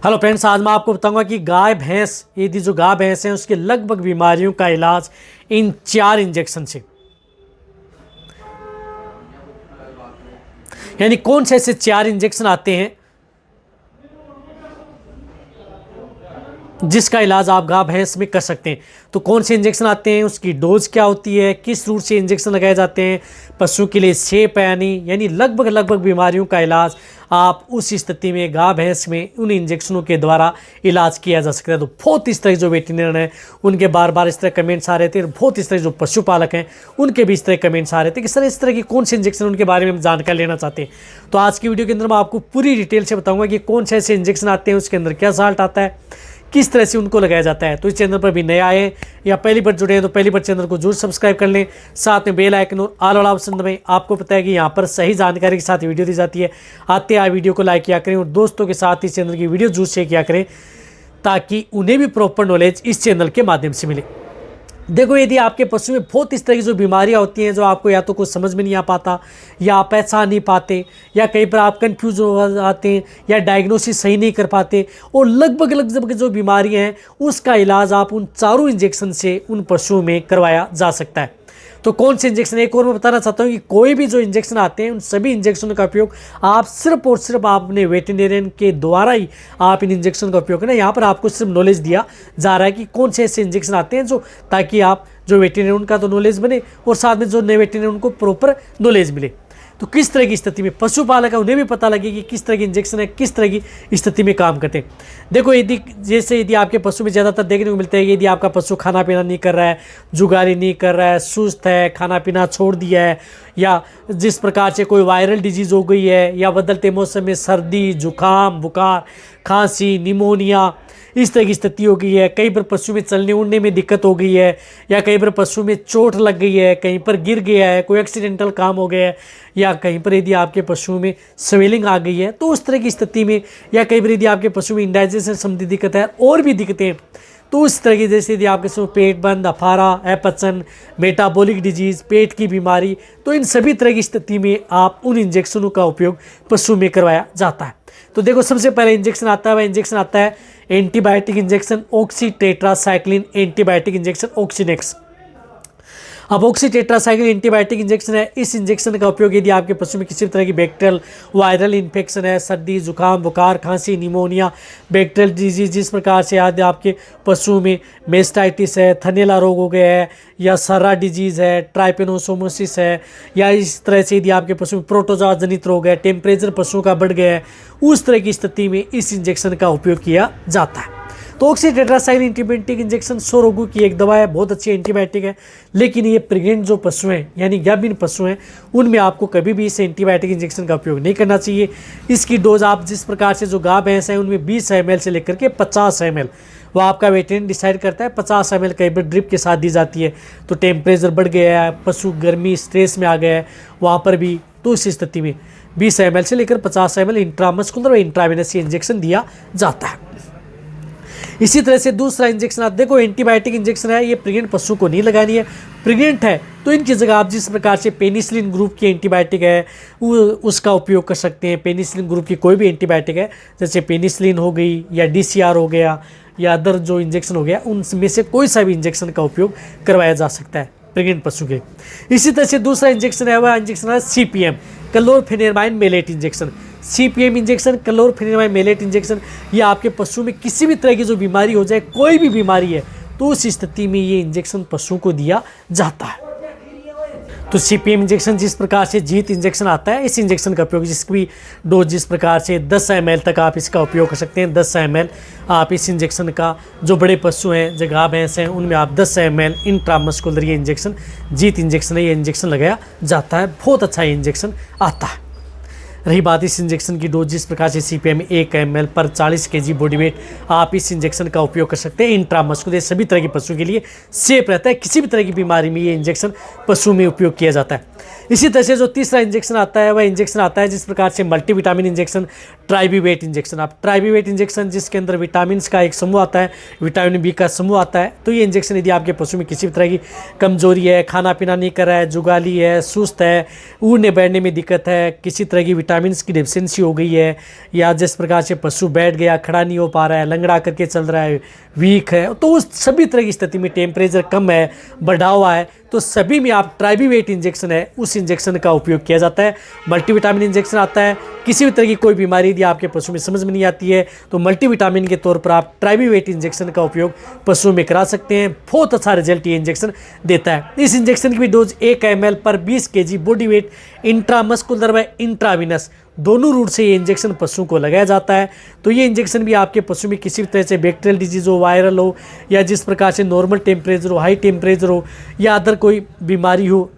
Hello friends, आज मैं आपको बताऊंगा कि गाय भैंस यदि जो गाय भैंस हैं उसके लगभग बीमारियों का इलाज इन 4 इंजेक्शन से, यानी कौन से ऐसे 4 इंजेक्शन आते हैं जिसका इलाज आप गाय भैंस में कर सकते हैं। तो कौन से इंजेक्शन आते हैं, उसकी डोज क्या होती है, किस रूट से इंजेक्शन लगाए जाते हैं, पशु के लिए सेफ है यानी लगभग बीमारियों का इलाज आप उस स्थिति में गाय भैंस में उन इंजेक्शनों के द्वारा इलाज किया जा सकता है। तो बहुत इस तरह जो वेटरनरी हैं उनके बार इस तरह कमेंट्स आ रहे थे, बहुत इस तरह जो पशुपालक हैं उनके भी इस तरह कमेंट्स आ रहे थे कि सर इस तरह की कौन से इंजेक्शन उनके बारे में हम जानकारी लेना चाहते हैं। तो आज की वीडियो के अंदर मैं आपको पूरी डिटेल से बताऊंगा कि कौन से ऐसे इंजेक्शन आते हैं, उसके अंदर क्या साल्ट आता है, किस तरह से उनको लगाया जाता है। तो इस चैनल पर भी नए आए या पहली बार जुड़े हैं तो पहली बार चैनल को जरूर सब्सक्राइब कर लें, साथ में बेल आइकन और ऑल वाला ऑप्शन दबाएं। आपको पता है कि यहाँ पर सही जानकारी के साथ वीडियो दी जाती है। आते आए वीडियो को लाइक किया करें और दोस्तों के साथ इस चैनल की वीडियो जरूर शेयर किया करें ताकि उन्हें भी प्रॉपर नॉलेज इस चैनल के माध्यम से मिले। देखो, यदि आपके पशु में बहुत इस तरह की जो बीमारियां होती हैं जो आपको या तो कुछ समझ में नहीं आ पाता या आप पहचान नहीं पाते या कहीं पर आप कंफ्यूज हो जाते हैं या डायग्नोसिस सही नहीं कर पाते और लगभग जो बीमारियां हैं उसका इलाज आप उन चारों इंजेक्शन से उन पशुओं में करवाया जा सकता है। तो कौन से इंजेक्शन, एक और मैं बताना चाहता हूँ कि कोई भी जो इंजेक्शन आते हैं उन सभी इंजेक्शनों का उपयोग आप सिर्फ और सिर्फ आपने वेटरनरियन के द्वारा ही आप इन इंजेक्शन का उपयोग करें। यहाँ पर आपको सिर्फ नॉलेज दिया जा रहा है कि कौन से ऐसे इंजेक्शन आते हैं जो ताकि आप जो वेटरनरियन उनका तो नॉलेज बने और साथ में जो नए वेटरनरियन उनको प्रॉपर नॉलेज मिले। तो किस तरह की स्थिति में पशुपालक है उन्हें भी पता लगे कि किस तरह की इंजेक्शन है, किस तरह की स्थिति में काम करते हैं। देखो, यदि आपके पशु में ज़्यादातर देखने को मिलता है कि यदि आपका पशु खाना पीना नहीं कर रहा है, जुगाली नहीं कर रहा है, सुस्त है, खाना पीना छोड़ दिया है या जिस प्रकार से कोई वायरल डिजीज़ हो गई है या बदलते मौसम में सर्दी, जुकाम, बुखार, खांसी, निमोनिया, इस तरह की स्थिति हो गई है, कहीं पर पशु में चलने उड़ने में दिक्कत हो गई है या कहीं पर पशु में चोट लग गई है, कहीं पर गिर गया है, कोई एक्सीडेंटल काम हो गया है या कहीं पर यदि आपके पशु में स्वेलिंग आ गई है, तो उस तरह की स्थिति में या कहीं पर यदि आपके पशु में इंडाइजेशन संबंधी दिक्कत है और भी दिक्कतें, तो उस तरह की जैसे यदि आपके पशु पेट बंद, अफारा, अपचन, मेटाबॉलिक डिजीज़, पेट की बीमारी, तो इन सभी तरह की स्थिति में आप उन इंजेक्शनों का उपयोग पशु में करवाया जाता है। तो देखो, सबसे पहले इंजेक्शन आता है वह इंजेक्शन आता है antibiotic injection oxytetracycline antibiotic injection Oxynex. अब ऑक्सीटेट्रासाइक्लिन एंटीबायोटिक इंजेक्शन है, इस इंजेक्शन का उपयोग यदि आपके पशु में किसी भी तरह की बैक्टीरियल वायरल इन्फेक्शन है, सर्दी, जुकाम, बुखार, खांसी, निमोनिया, बैक्टीरियल डिजीज, जिस प्रकार से यदि आपके पशु में मेस्टाइटिस है, थनेला रोग हो गया है या सर्रा डिजीज़ है, ट्राइपेनोसोमोसिस है या इस तरह से यदि आपके पशु में प्रोटोजोआ जनित रोग है, टेम्परेचर पशु का बढ़ गया है, उस तरह की स्थिति में इस इंजेक्शन का उपयोग किया जाता है। तो ऑक्सीटेट्रासाइक्लिन एंटीबायोटिक इंजेक्शन 100 रोगों की एक दवा है, बहुत अच्छी एंटीबायोटिक है, लेकिन ये प्रेग्नेंट जो पशु हैं यानी गर्भहीन पशु हैं उनमें आपको कभी भी इस एंटीबायोटिक इंजेक्शन का उपयोग नहीं करना चाहिए। इसकी डोज आप जिस प्रकार से जो गाय भैंस हैं उनमें 20 ml से लेकर के 50 ml वो आपका वेटरनरी डिसाइड करता है। 50 ml कई बार ड्रिप के साथ दी जाती है, तो टेम्परेचर बढ़ गया है, पशु गर्मी स्ट्रेस में आ गया है वहाँ पर भी, तो इस स्थिति में 20 ml से लेकर 50 ml इंट्रामस्कुलर व इंट्रावेनस इंजेक्शन दिया जाता है। इसी तरह से दूसरा इंजेक्शन आप देखो, एंटीबायोटिक इंजेक्शन है, ये प्रेग्नेंट पशु को नहीं लगानी है। प्रेग्नेंट है तो इनकी जगह आप जिस प्रकार से पेनिसिलिन ग्रुप की एंटीबायोटिक है उसका उपयोग कर सकते हैं। पेनिसिलिन ग्रुप की कोई भी एंटीबायोटिक है, जैसे पेनिसिलिन हो गई या DCR हो गया या अदर जो इंजेक्शन हो गया, उनमें से कोई सा भी इंजेक्शन का उपयोग करवाया जा सकता है प्रेग्नेंट पशु के। इसी तरह से दूसरा इंजेक्शन है वह इंजेक्शन है CPM chlorphenamine maleate injection. CPM injection, chlorphenamine maleate injection, ये आपके पशु में किसी भी तरह की जो बीमारी हो जाए, कोई भी बीमारी है, तो उस स्थिति में ये इंजेक्शन पशु को दिया जाता है। तो CPM इंजेक्शन जिस प्रकार से जीत इंजेक्शन आता है, इस इंजेक्शन का उपयोग जिसकी डोज जिस प्रकार से 10 ml तक आप इसका उपयोग कर सकते हैं। 10 ml आप इस इंजेक्शन का, जो बड़े पशु हैं, जो गाय भैंस हैं, उनमें आप 10 ml इंट्रामस्कुलर ये इंजेक्शन जीत इंजेक्शन है, ये इंजेक्शन लगाया जाता है। बहुत अच्छा ये इंजेक्शन आता है। रही बात इस इंजेक्शन की डोज जिस प्रकार से CPM 1 ml पर 40 kg बॉडी वेट आप इस इंजेक्शन का उपयोग कर सकते हैं। इंट्रामस्कुलर सभी तरह के पशु के लिए सेफ रहता है, किसी भी तरह की बीमारी में ये इंजेक्शन पशु में उपयोग किया जाता है। इसी तरह से जो तीसरा इंजेक्शन आता है वह इंजेक्शन आता है जिस प्रकार से मल्टीविटामिन इंजेक्शन, ट्राइबीवेट इंजेक्शन। आप ट्राइबीवेट इंजेक्शन जिसके अंदर विटामिन का एक समूह आता है, विटामिन B का समूह आता है, तो ये इंजेक्शन यदि आपके पशु में किसी भी तरह की कमजोरी है, खाना पीना नहीं कर रहा है, जुगाली है, सुस्त है, उड़ने बैठने में दिक्कत है, किसी तरह की विटामिन विटामिन की डिफिशियंसी हो गई है, या जिस प्रकार से पशु बैठ गया, खड़ा नहीं हो पा रहा है, लंगड़ा करके चल रहा है, वीक है, तो उस सभी तरह की स्थिति में, टेम्परेचर कम है, बढ़ा हुआ है, तो सभी में आप ट्राइबीवेट इंजेक्शन है उस इंजेक्शन का उपयोग किया जाता है। मल्टीविटामिन इंजेक्शन आता है, किसी भी तरह की कोई बीमारी यदि आपके पशु में समझ में नहीं आती है तो मल्टीविटामिन के तौर पर आप ट्राइबीवेट इंजेक्शन का उपयोग पशुओं में करा सकते हैं। बहुत अच्छा रिजल्ट ये इंजेक्शन देता है। इस इंजेक्शन की भी डोज 1 ml पर 20 kg बॉडी वेट इंट्रामस्कुलर व इंट्राविनस दोनों रूट से ये इंजेक्शन पशुओं को लगाया जाता है। तो ये इंजेक्शन भी आपके पशु में किसी भी तरह से बैक्टीरियल डिजीज हो, वायरल हो, या जिस प्रकार से नॉर्मल टेम्परेचर हो, हाई टेम्परेचर हो, या अदर कोई बीमारी हो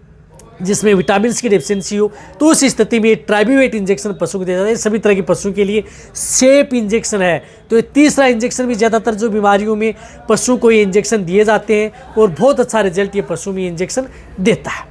जिसमें विटामिन की डेफिशिएंसी हो, तो उस स्थिति में ट्राइबीवेट इंजेक्शन पशु को दिया जाता है। सभी तरह के पशुओं के लिए सेफ इंजेक्शन है। तो ये तीसरा इंजेक्शन भी ज़्यादातर जो बीमारियों में पशुओं को ये इंजेक्शन दिए जाते हैं और बहुत अच्छा रिजल्ट ये पशु में इंजेक्शन देता है।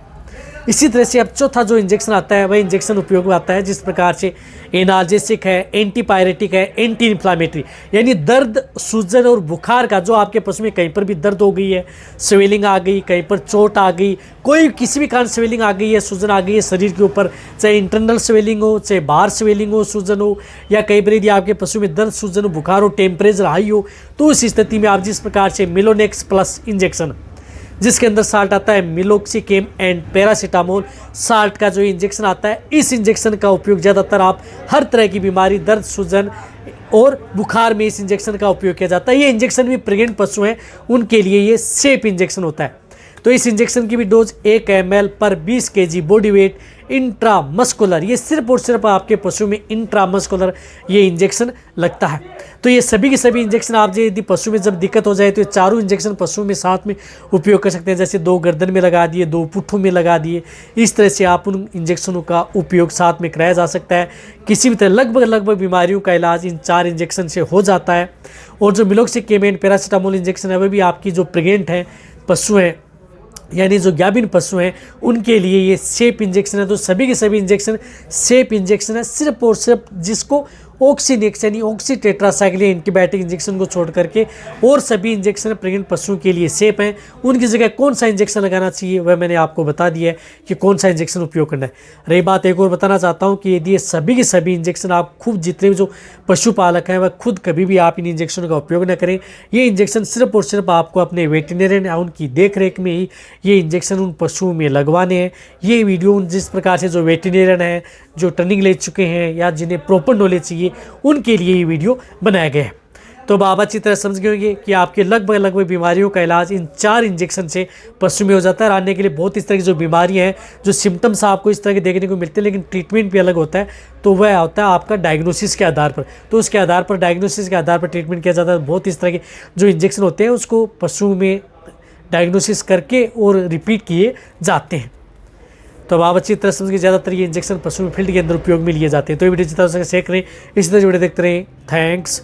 इसी तरह से अब चौथा जो इंजेक्शन आता है वह इंजेक्शन उपयोग में आता है जिस प्रकार से एनाल्जेसिक है, एंटीपायरेटिक है, एंटी इन्फ्लामेटरी, यानी दर्द, सूजन और बुखार का, जो आपके पशु में कहीं पर भी दर्द हो गई है, स्वेलिंग आ गई, कहीं पर चोट आ गई, कोई किसी भी कारण स्वेलिंग आ गई है, सूजन आ गई है शरीर के ऊपर, चाहे इंटरनल स्वेलिंग हो, चाहे बाहर स्वेलिंग हो, सूजन हो, या कई बार यदि आपके पशु में दर्द, सूजन हो, बुखार हो, टेम्परेचर हाई हो, तो उस स्थिति में आप जिस प्रकार से मिलोनेक्स प्लस इंजेक्शन, जिसके अंदर साल्ट आता है, मिलोक्सिकेम एंड पैरासीटामोल साल्ट का जो इंजेक्शन आता है, इस इंजेक्शन का उपयोग ज़्यादातर आप हर तरह की बीमारी, दर्द, सूजन और बुखार में इस इंजेक्शन का उपयोग किया जाता है। ये इंजेक्शन भी प्रेग्नेंट पशु हैं उनके लिए ये सेफ इंजेक्शन होता है। तो इस इंजेक्शन की भी डोज 1 ml पर 20 kg बॉडी वेट इंट्रामस्कुलर, ये सिर्फ और सिर्फ आपके पशु में इंट्रामस्कुलर ये इंजेक्शन लगता है। तो ये सभी के सभी इंजेक्शन आप यदि पशु में जब दिक्कत हो जाए तो ये चारों इंजेक्शन पशु में साथ में उपयोग कर सकते हैं। जैसे 2 गर्दन में लगा दिए, 2 पुट्ठों में लगा दिए, इस तरह से आप उन इंजेक्शनों का उपयोग साथ में कराया जा सकता है। किसी भी तरह लगभग बीमारियों का इलाज इन 4 इंजेक्शन से हो जाता है। और जो मिलोक्सिकेम एंड पैरासीटामोल इंजेक्शन है वह भी आपकी जो प्रेग्नेंट हैं पशु हैं, यानी जो गाभिन पशु हैं उनके लिए ये सेफ इंजेक्शन है। तो सभी के सभी इंजेक्शन सेफ इंजेक्शन है, सिर्फ और सिर्फ जिसको ऑक्सीनेक्स यानी ऑक्सीटेट्रासाइक्लिन एंटीबायोटिक इंजेक्शन को छोड़ करके और सभी इंजेक्शन प्रेग्नेंट पशुओं के लिए सेफ हैं। उनकी जगह कौन सा इंजेक्शन लगाना चाहिए वह मैंने आपको बता दिया है कि कौन सा इंजेक्शन उपयोग करना है। रही बात एक और बताना चाहता हूँ कि यदि ये सभी के सभी इंजेक्शन आप खुद, जितने भी जो पशुपालक हैं वह खुद कभी भी आप इन इंजेक्शनों का उपयोग न करें। ये इंजेक्शन सिर्फ और सिर्फ आपको अपने वेटरनरी या उनकी देख रेख में ही ये इंजेक्शन उन पशुओं में लगवाने हैं। ये वीडियो जिस प्रकार से जो वेटरनरियन हैं, जो ट्रेनिंग ले चुके हैं या जिन्हें प्रॉपर नॉलेज चाहिए उनके लिए ये वीडियो बनाया गया है। तो आप अच्छी तरह समझ गए होंगे कि आपके लगभग बीमारियों का इलाज इन 4 इंजेक्शन से पशु में हो जाता है। आने के लिए बहुत इस तरह की जो बीमारियां हैं, जो सिम्टम्स आपको इस तरह के देखने को मिलते हैं, लेकिन ट्रीटमेंट भी अलग होता है। तो वह होता है आपका डायग्नोसिस के आधार पर। तो उसके आधार पर, डायग्नोसिस के आधार पर ट्रीटमेंट किया जाता है। बहुत इस तरह के जो इंजेक्शन होते हैं उसको पशु में डायग्नोसिस करके और रिपीट किए जाते हैं। तो अब आप अच्छी तरह समझ के ज़्यादातर ये इंजेक्शन पशु में फील्ड के अंदर उपयोग में लिए जाते हैं। तो ये वीडियो जितना हो सके शेयर करें, इसी तरह वीडियो देखते रहें। थैंक्स।